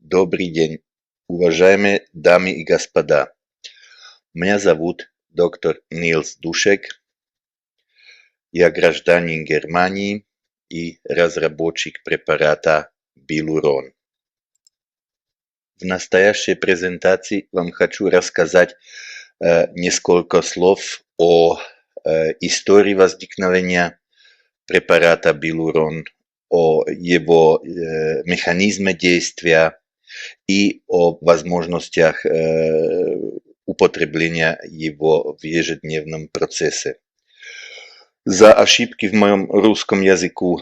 Добрый день, уважаемые дамы и господа. Меня зовут доктор Нилс Душек. Я гражданин Германии и разработчик препарата Билурон. В настоящей презентации вам хочу рассказать несколько слов о истории возникновения препарата Билурон, о его механизме действия и о возможностях употребления его в ежедневном процессе. За ошибки в моем русском языку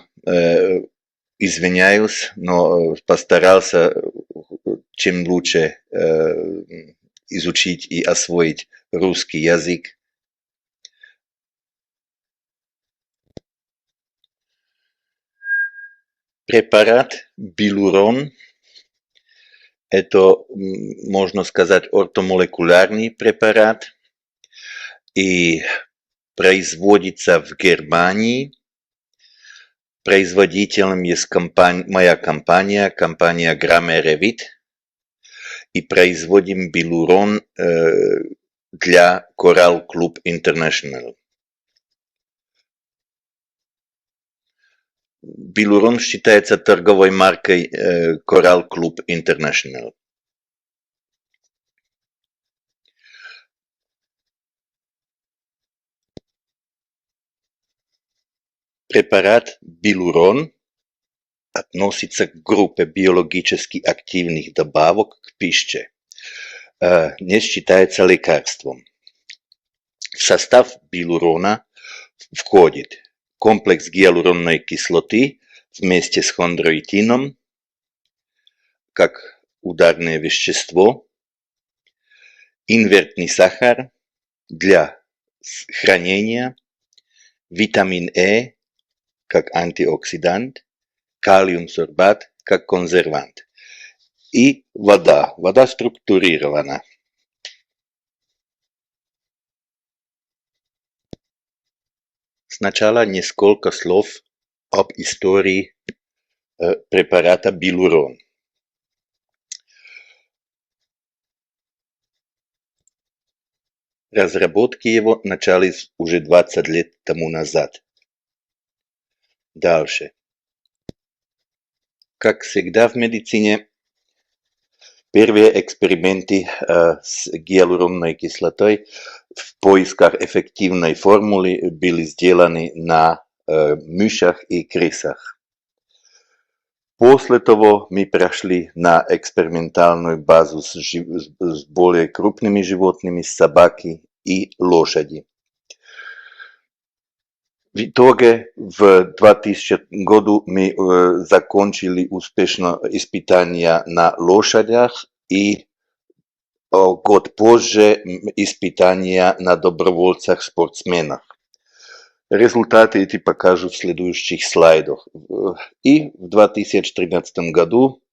извиняюсь, но постарался чем лучше изучить и освоить русский язык. Препарат Билурон – это, можно сказать, ортомолекулярный препарат и производится в Германии. Производителем есть моя компания Grammarevit, и производим Билурон для Coral Club International. Билурон считается торговой маркой Coral Club International. Препарат Билурон относится к группе биологически активных добавок к пище. Не считается лекарством. В состав Билурона входит комплекс гиалуронной кислоты вместе с хондроитином, как ударное вещество, инертный сахар для хранения, витамин Е как антиоксидант, калиум-сорбат как консервант и вода. Вода структурирована. Сначала несколько слов об истории препарата Билурон. Разработки его начались уже 20 лет тому назад. Дальше. Как всегда в медицине, первые эксперименты с гиалуронной кислотой в поисках эффективной формулы были сделаны на мышах и крысах. После того мы прошли на экспериментальную базу с более крупными животными, собаки и лошади. В итоге в 2000 году мы закончили успешно испытания на лошадях и год позже испытания на добровольцах-спортсменах. Результаты эти покажу в следующих слайдах. И в 2013 году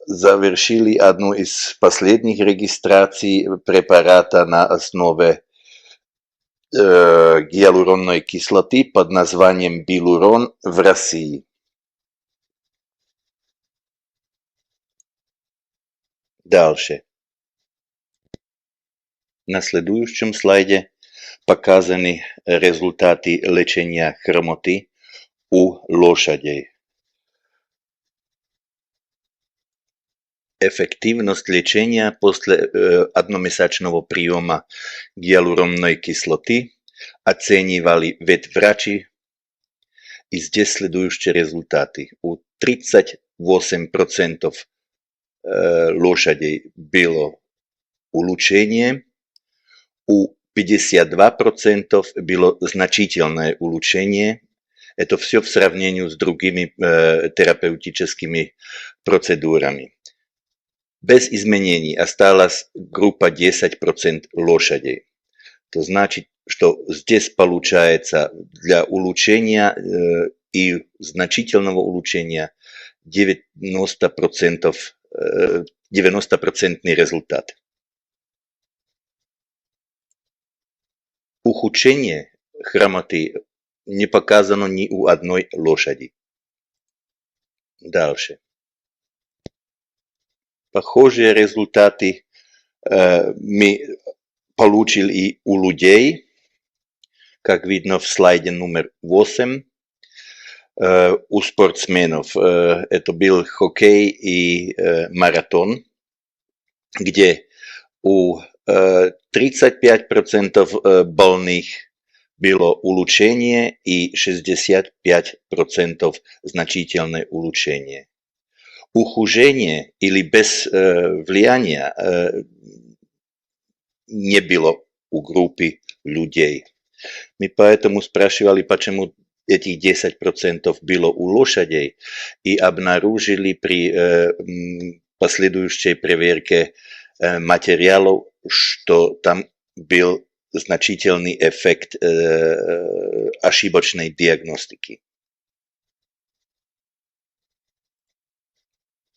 завершили одну из последних регистраций препарата на основе гиалуронной кислоты под названием Билурон в России. Дальше. На следующем слайде показаны результаты лечения хромоты у лошадей. Эффективность лечения после одномесячного приема гиалуронной кислоты оценивали ветврачи, и здесь следующие результаты. У 38% лошадей было улучшение, у 52% было значительное улучшение. Это все в сравнении с другими терапевтическими процедурами. Без изменений осталась группа 10% лошадей. То значит, что здесь получается для улучшения и значительного улучшения 90% результат. Ухудшение хромоты не показано ни у одной лошади. Дальше. Похожие результаты мы получили и у людей, как видно в слайде номер 8. У спортсменов это был хоккей и маратон, где у 35% больных было улучшение и 65% значительное улучшение. Ухудшение или без влияния не было у группы людей. Мы поэтому спрашивали, почему этих 10% было у лошадей, и обнаружили при последующей проверке материалов, что там был значительный эффект ошибочной диагностики.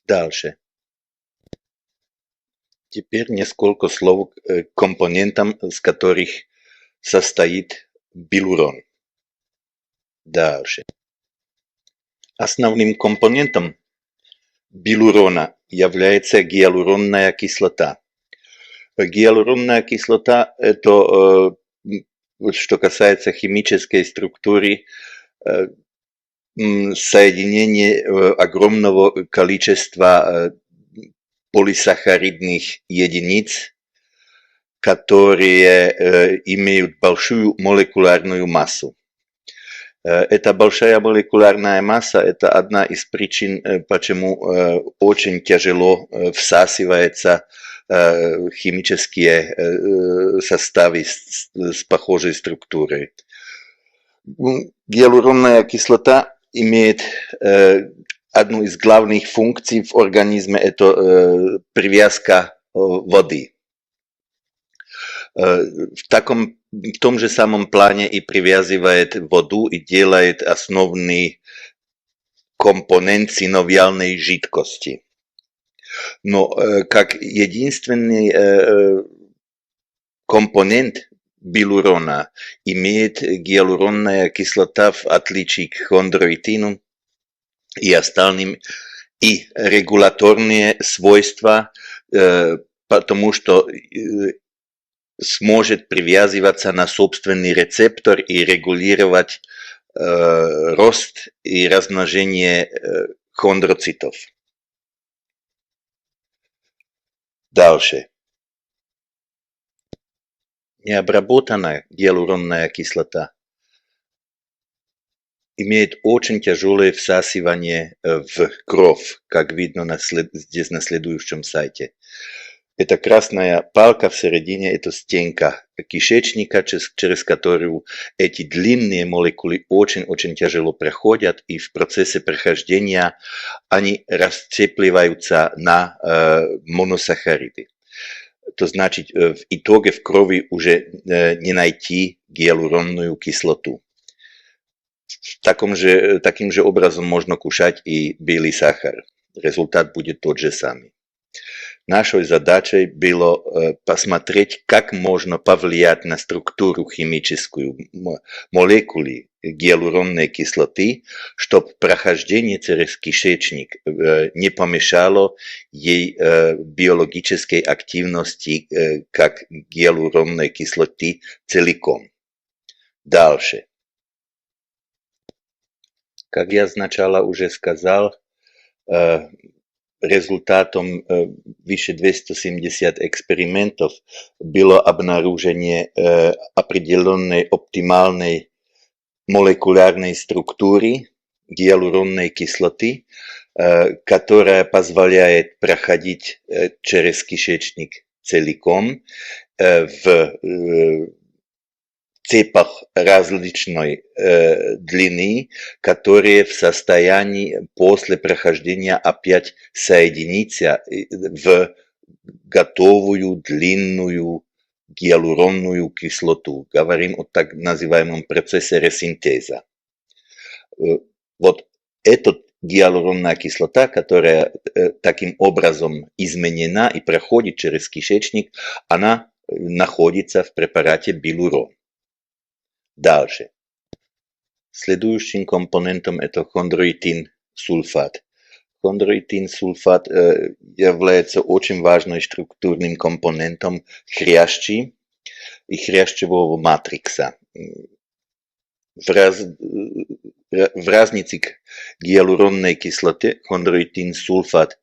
Дальше. Теперь несколько слов к компонентам, из которых состоит билурон. Дальше. Основным компонентом билурона является гиалуронная кислота. Гиалуронная кислота – это, что касается химической структуры, соединение огромного количества полисахаридных единиц, которые имеют большую молекулярную массу. Эта большая молекулярная масса – это одна из причин, почему очень тяжело всасываются химические составы с похожей структурой. Гиалуронная кислота имеет одну из главных функций в организме – это привязка воды. В том же самом плане и привязывает воду и делает основный компонент синовиальной жидкости. Но как единственный компонент билурона имеет гиалуронная кислота, в отличие к хондроитину и остальным, и регуляторные свойства, потому что сможет привязываться на собственный рецептор и регулировать рост и размножение хондроцитов. Дальше. Необработанная гиалуронная кислота имеет очень тяжелое всасывание в кровь, как видно здесь на следующем сайте. Эта красная палка в середине – это стенка кишечника, через которую эти длинные молекулы очень тяжело проходят, и в процессе прохождения они расцепливаются на моносахариды. То значит, в итоге в крови уже не найти гиалуронную кислоту. Таким же образом можно кушать и белый сахар. Результат будет тот же самый. Нашей задачей было посмотреть, как можно повлиять на структуру химическую молекулы гиалуронной кислоты, чтобы прохождение через кишечник не помешало ей биологической активности как гиалуронной кислоты целиком. Дальше. Как я сначала уже сказал, результатом выше 270 экспериментов было обнаружение определенной оптимальной молекулярной структуры гиалуронной кислоты, которая позволяет проходить через кишечник целиком в цепах различной длины, которые в состоянии после прохождения опять соединиться в готовую длинную гиалуронную кислоту. Говорим о так называемом процессе ресинтеза. Вот эта гиалуронная кислота, которая таким образом изменена и проходит через кишечник, она находится в препарате билурон. Дальше. Следующим компонентом это хондроитин сульфат. Хондроитин-сульфат является очень важным структурным компонентом хрящи и хрящевого матрикса. В разнице к гиалуронной кислоте хондроитин-сульфат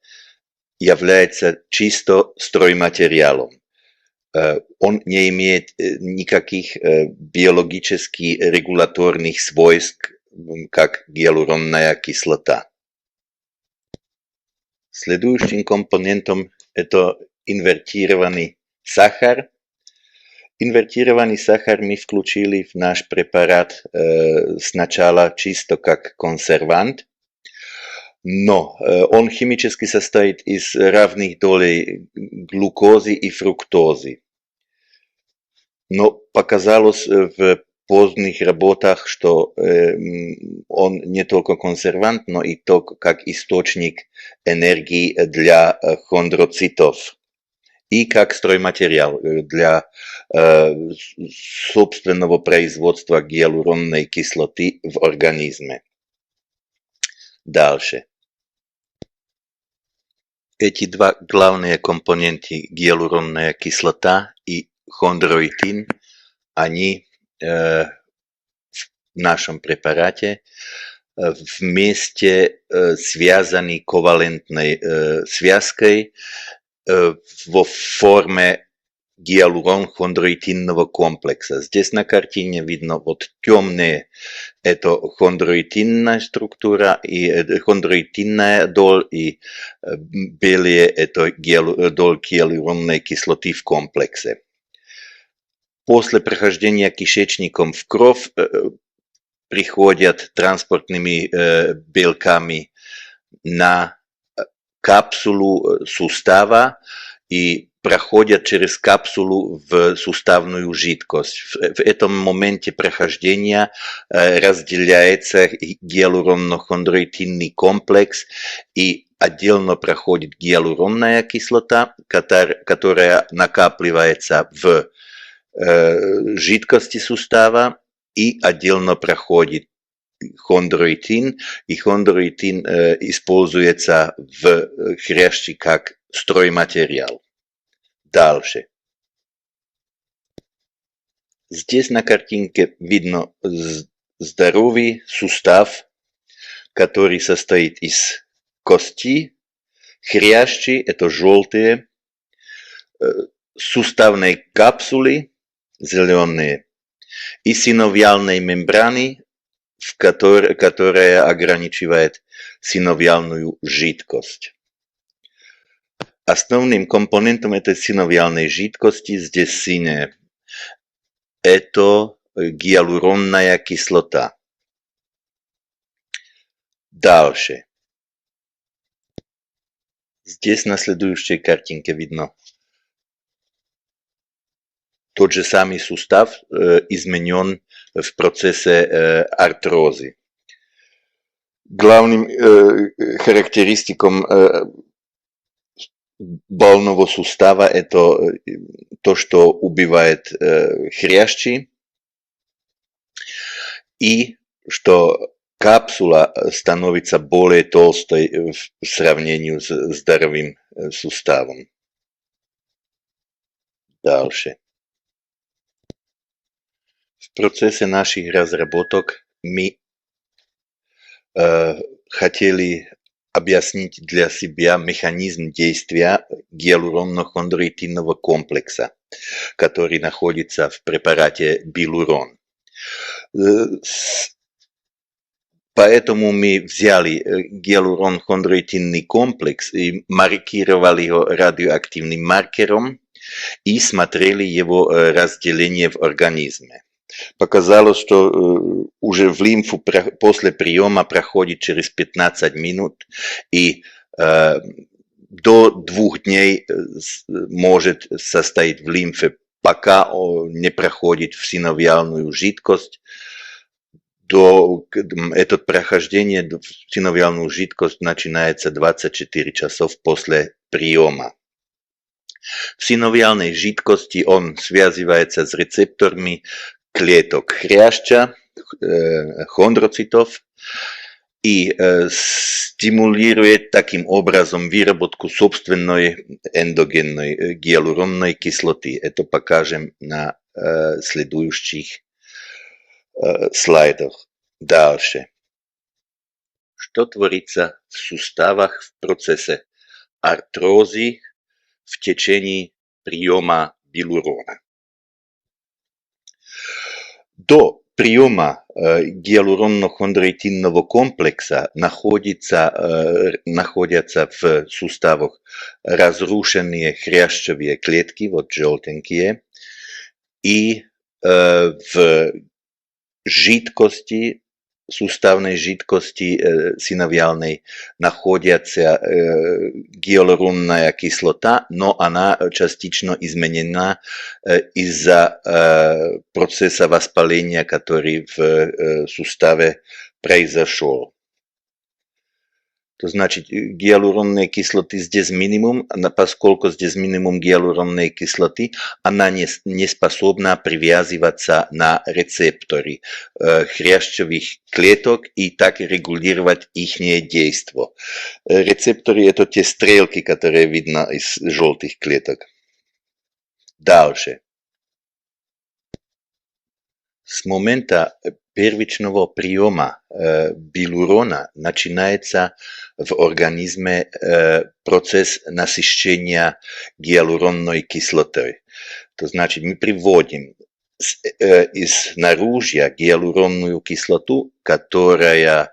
является чисто стройматериалом. Он не имеет никаких биологических регуляторных свойств, как гиалуронная кислота. Следующим компонентом это инвертированный сахар. Инвертированный сахар мы включили в наш препарат сначала чисто как консервант, но он химически состоит из равных долей глюкозы и фруктозы. Но показалось в поздних работах, что он не только консервант, но и как источник энергии для хондроцитов и как стройматериал для собственного производства гиалуронной кислоты в организме. Дальше. Эти два главные компоненты, гиалуронная кислота и хондроитин, они в нашем препарате вместе связаны ковалентной связкой во форме гиалурон-хондроитинного комплекса. Здесь на картине видно вот темные это хондроитинная структура и хондроитинная доль, и белые это доль гиалуронной кислоты в комплексе. После прохождения кишечником в кровь приходят транспортными белками на капсулу сустава и проходят через капсулу в суставную жидкость. В этом моменте прохождения разделяется гиалуронно-хондроитинный комплекс и отдельно проходит гиалуронная кислота, которая накапливается в жидкости сустава, и отдельно проходит хондроитин, и хондроитин используется в хрящи как стройматериал. Дальше. Здесь на картинке видно здоровый сустав, который состоит из кости, хрящи, это желтые, суставной капсулы, зеленые, и синовиальной мембраны, которая ограничивает синовиальную жидкость. Основным компонентом этой синовиальной жидкости здесь синяя. Это гиалуронная кислота. Дальше. Здесь на следующей картинке видно тот же самый сустав изменен в процессе артрозы. Главным характеристиком больного сустава это то, что убивает хрящи, и что капсула становится более толстой в сравнении с здоровым суставом. Дальше. В процессе наших разработок мы хотели объяснить для себя механизм действия гиалуронно-хондроитинного комплекса, который находится в препарате Билурон. Поэтому мы взяли гиалурон-хондроитинный комплекс и маркировали его радиоактивным маркером и смотрели его разделение в организме. Показалось, что уже в лимфу после приема проходит через 15 минут и до 2 дней может состоять в лимфе, пока не проходит в синовиальную жидкость. Это прохождение в синовиальную жидкость начинается 24 часов после приема. В синовиальной жидкости он связывается с рецепторами клеток хряща, хондроцитов, и стимулирует таким образом выработку собственной эндогенной гиалуронной кислоты. Это покажем на следующих слайдах. Дальше. Что творится в суставах в процессе артрозы в течение приема билурона? До приема гиалуронно-хондроитинного комплекса находятся в суставах разрушенные хрящевые клетки, вот желтенькие, и в жидкости, суставной жидкости синовиальной находится гиалуронная кислота, но она частично изменена из-за процесса воспаления, который в суставе произошел. То значит, гиалуронной кислоты здесь минимум, поскольку здесь минимум гиалуронной кислоты, она не способна привязываться на рецепторы хрящевых клеток и так регулировать их действие. Рецепторы – это те стрелки, которые видно из желтых клеток. Дальше. С момента первичного приема билурона начинается в организме процесс насыщения гиалуронной кислотой. То значит, мы приводим из наружья гиалуронную кислоту, которая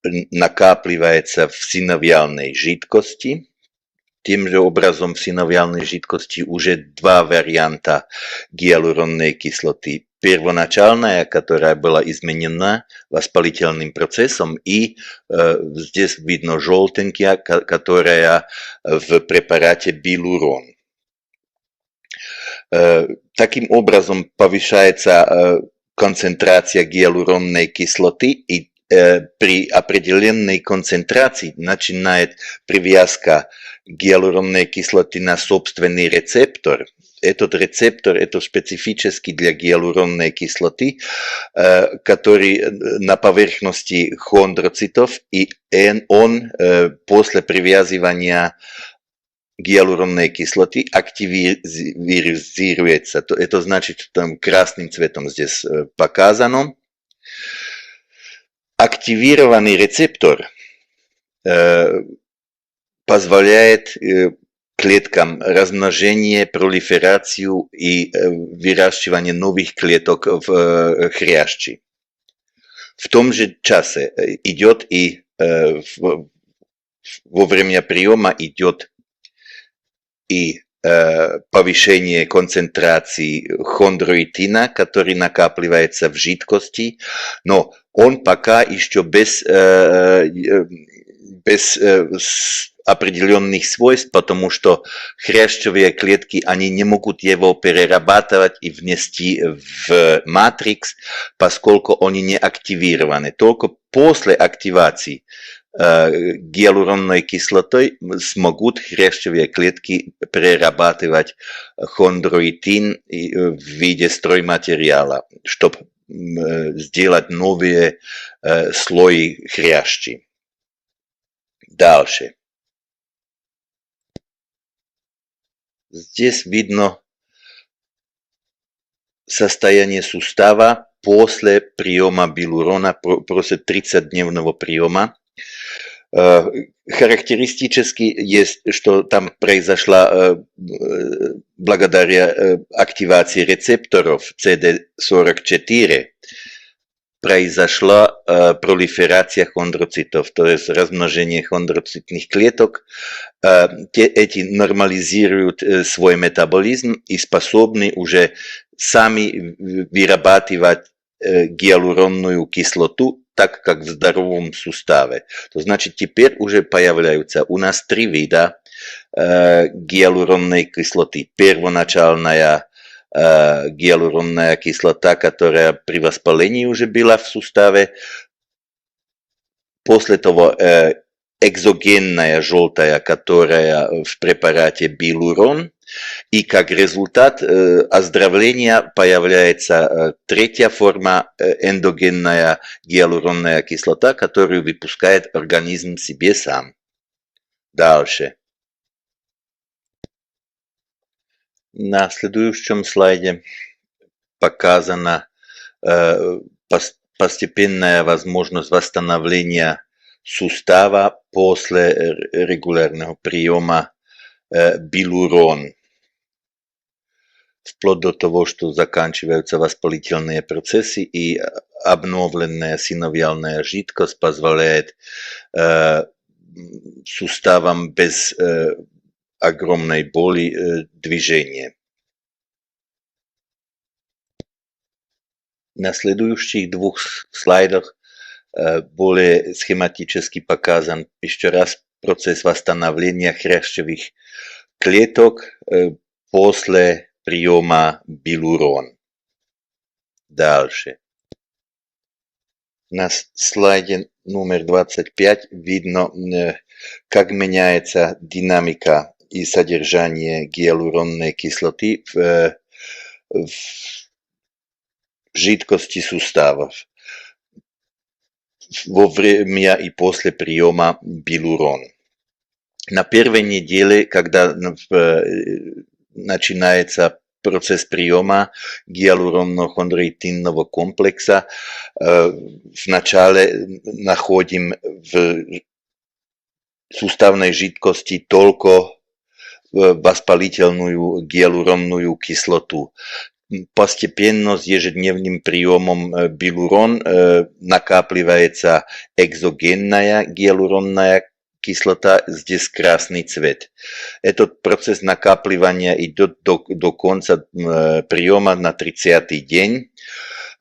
накапливается в синовиальной жидкости. Тем же образом в синовиальной жидкости уже два варианта гиалуронной кислоты. Первоначальная, которая была изменена воспалительным процессом, и здесь видно желтенькая, которая в препарате билурон. Таким образом повышается концентрация гиалуронной кислоты, и при определенной концентрации начинает привязка гиалуронной кислоты на собственный рецептор. Этот рецептор – это специфический для гиалуронной кислоты, который на поверхности хондроцитов, и он после привязывания гиалуронной кислоты активизируется. Это значит, что там красным цветом здесь показано. Активированный рецептор позволяет клеткам размножение, пролиферацию и выращивание новых клеток в хрящи. В том же часе идет и во время приема идет и повышение концентрации хондроитина, который накапливается в жидкости, но он пока еще без определенных свойств, потому что хрящевые клетки, они не могут его перерабатывать и внести в матрикс, поскольку они не активированы. Только после активации гиалуронной кислотой смогут хрящевые клетки перерабатывать хондроитин в виде стройматериала, чтобы сделать новые слои хрящи. Дальше. Здесь видно состояние сустава после приема билурона, после 30-дневного приема. Характеристически есть, что там произошла благодаря активации рецепторов CD44, произошла пролиферация хондроцитов, то есть размножение хондроцитных клеток. Эти нормализируют свой метаболизм и способны уже сами вырабатывать гиалуронную кислоту, так как в здоровом суставе. То значит, теперь уже появляются у нас три вида гиалуронной кислоты. Первоначальная гиалуронная кислота, которая при воспалении уже была в суставе. После того экзогенная желтая, которая в препарате билурон. И как результат оздоровления появляется третья форма эндогенная гиалуронная кислота, которую выпускает организм себе сам. Дальше. На следующем слайде показана постепенная возможность восстановления сустава после регулярного приема билурон. Вплоть до того, что заканчиваются воспалительные процессы, и обновленная синовиальная жидкость позволяет суставам без огромной боли движения. На следующих двух слайдах более схематически показан еще раз процесс восстановления хрящевых клеток после приема билурон. Дальше. На слайде номер 25 видно, как меняется динамика и содержание гиалуронной кислоты в жидкости суставов во время и после приема билурон. На первой неделе, когда начинается процесс приема гиалуронно-хондроитинного комплекса, вначале находим в суставной жидкости только воспалительную гиалуронную кислоту. Постепенно с ежедневным приемом билурон накапливается экзогенная гиалуронная кислота, здесь красный цвет. Этот процесс накапливания идет до конца приема на 30-й день.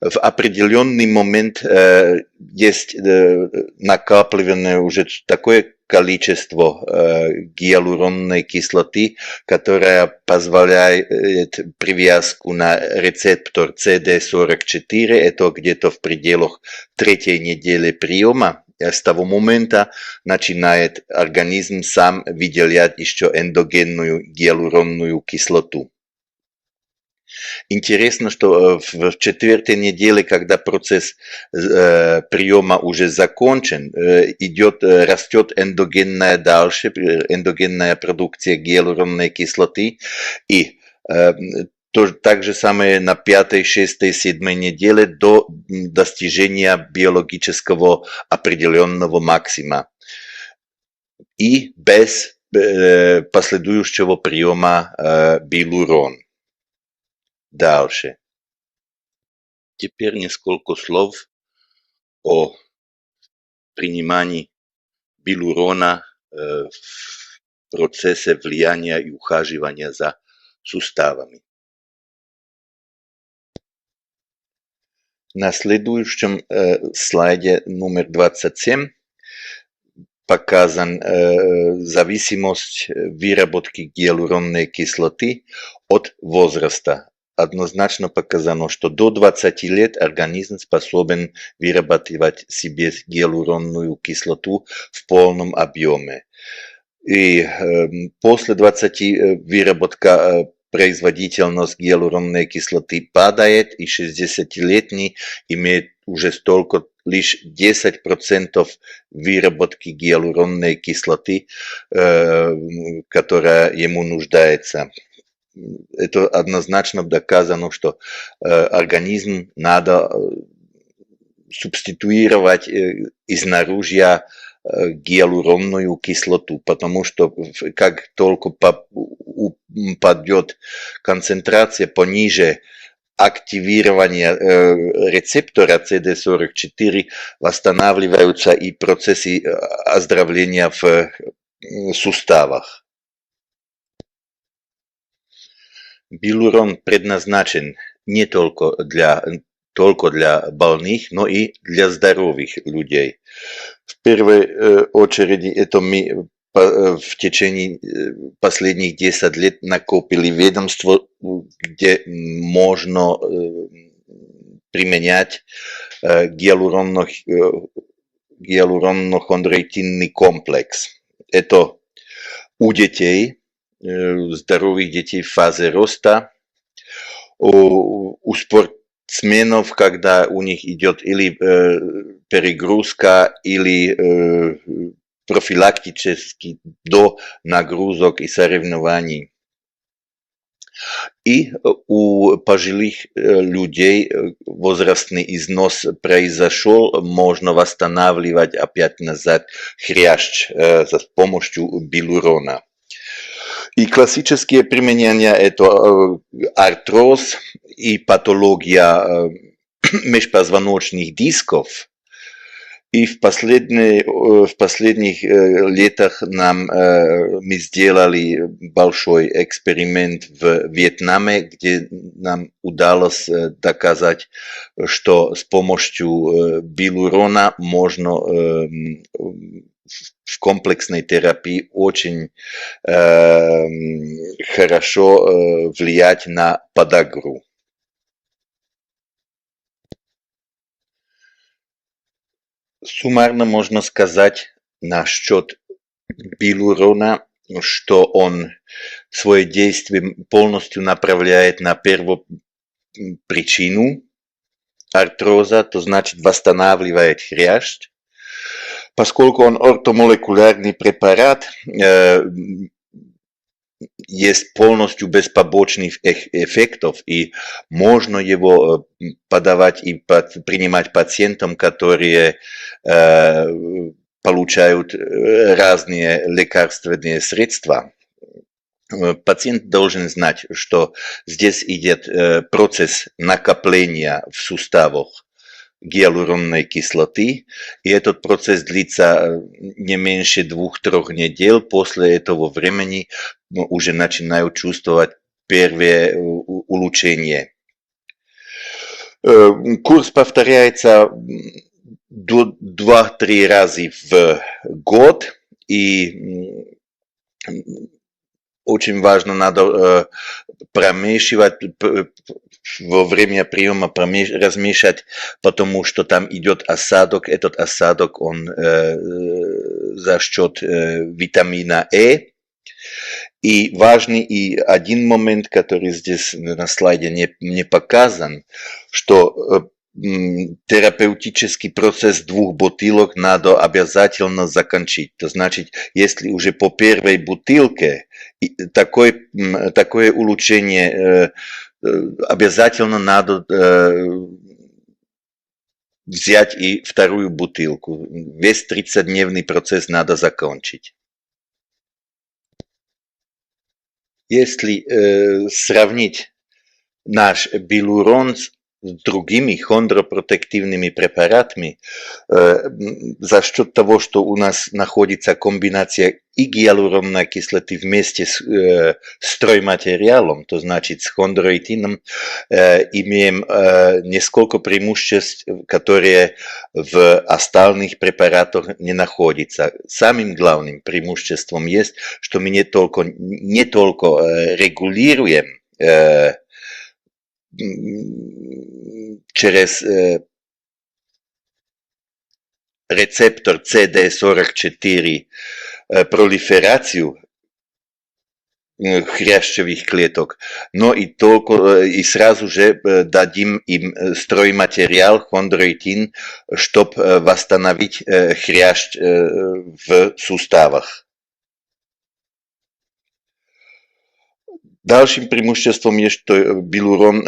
В определенный момент есть накапливание уже такое количество гиалуронной кислоты, которая позволяет привязку на рецептор CD44, это где-то в пределах третьей недели приема. С того момента начинает организм сам выделять еще эндогенную гиалуронную кислоту. Интересно, что в четвертой неделе, когда процесс приема уже закончен, растет эндогенная дальше, эндогенная продукция гиалуронной кислоты, и так же самое на 5, 6, 7 неделе до достижения биологического определенного максима и без последующего приема билурон. Дальше. Теперь несколько слов о принимании билурона в процессе влияния и ухаживания за суставами. На следующем слайде номер 27 показан зависимость выработки гиалуронной кислоты от возраста. Однозначно показано, что до 20 лет организм способен вырабатывать себе гиалуронную кислоту в полном объеме. И после 20 выработка производительность гиалуронной кислоты падает, и 60-летний имеет уже столько лишь 10% выработки гиалуронной кислоты, которая ему нуждается. Это однозначно доказано, что организм надо субституировать изнаружья гиалуронную кислоту, потому что как только упадет концентрация пониже активирования рецептора CD44, восстанавливаются и процессы оздоровления в суставах. Билурон предназначен не только для больных, но и для здоровых людей. В первой очереди это мы в течение последних 10 лет накопили ведомство, где можно применять гиалуронно-хондроитинный комплекс. Это у детей здоровых детей в фазе роста, у спортсменов, когда у них идет или перегрузка, или профилактически до нагрузок и соревнований. И у пожилых людей возрастный износ произошел, можно восстанавливать опять назад хрящ с помощью билурона. И классические применения это артроз и патология межпозвоночных дисков. И в последних летах мы сделали большой эксперимент в Вьетнаме, где нам удалось доказать, что с помощью билурона можно в комплексной терапии очень хорошо влиять на подагру. Суммарно можно сказать насчет билурона, что он свое действие полностью направляет на первопричину артроза, то значит восстанавливает хрящ. Поскольку он ортомолекулярный препарат, есть полностью без побочных эффектов, и можно его подавать и принимать пациентам, которые получают разные лекарственные средства. Пациент должен знать, что здесь идет процесс накопления в суставах гиалуронной кислоты, и этот процесс длится не меньше 2-3 недель. После этого времени уже начинают чувствовать первые улучшения. Курс повторяется 2-3 раза в год, и очень важно, надо промешивать во время приема, размешать, потому что там идет осадок. Этот осадок, он за счет витамина Е. И важный и один момент, который здесь на слайде не показан, что терапевтический процесс 2 бутылок надо обязательно закончить. То значит, если уже по первой бутылке такое улучшение, обязательно надо взять и 2 бутылку. Весь 30-дневный процесс надо закончить. Если сравнить наш билурон с другими хондропротективными препаратами, за счет того, что у нас находится комбинация и гиалуронной кислоты вместе с стройматериалом, то значит с хондроитином, имеем несколько преимуществ, которые в остальных препаратах не находятся. Самым главным преимуществом есть, что мы не только регулируем через рецептор CD44 пролиферацию хрящевых клеток, но и сразу же дадим им стройматериал хондроитин, чтобы восстановить хрящ в суставах. Dalším преимуществом je, что билурон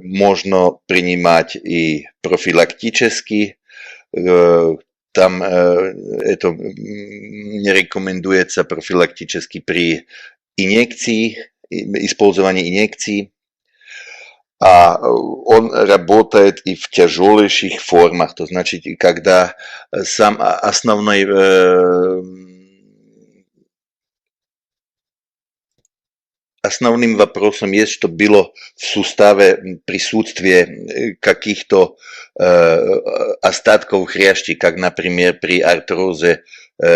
можно принимать и профилактически. Там это не рекомендуется профилактически при инъекции, использовании инъекций. А он работает и в тяжелейших формах. То значит, когда сам Основным вопросом есть, что было в суставе присутствие каких-то остатков хрящей, как, например, при артрозе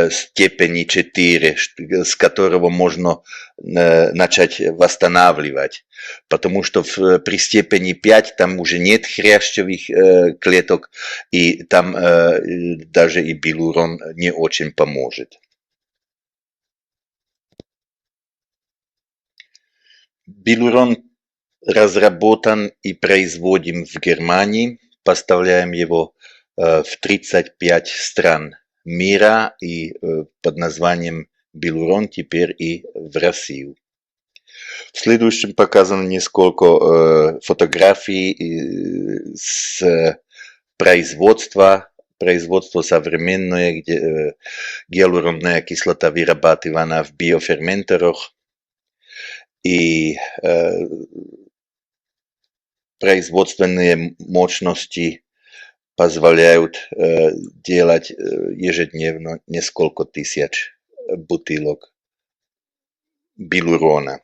степени 4, с которого можно начать восстанавливать. Потому что при степени 5 там уже нет хрящевых клеток, и там даже и билурон не очень поможет. Билурон разработан и производим в Германии. Поставляем его в 35 стран мира и под названием Билурон теперь и в Россию. В следующем показано несколько фотографий с производство современное, где гиалуронная кислота вырабатывана в биоферментерах и производственные мощности позволяют делать ежедневно несколько тысяч бутылок билурона.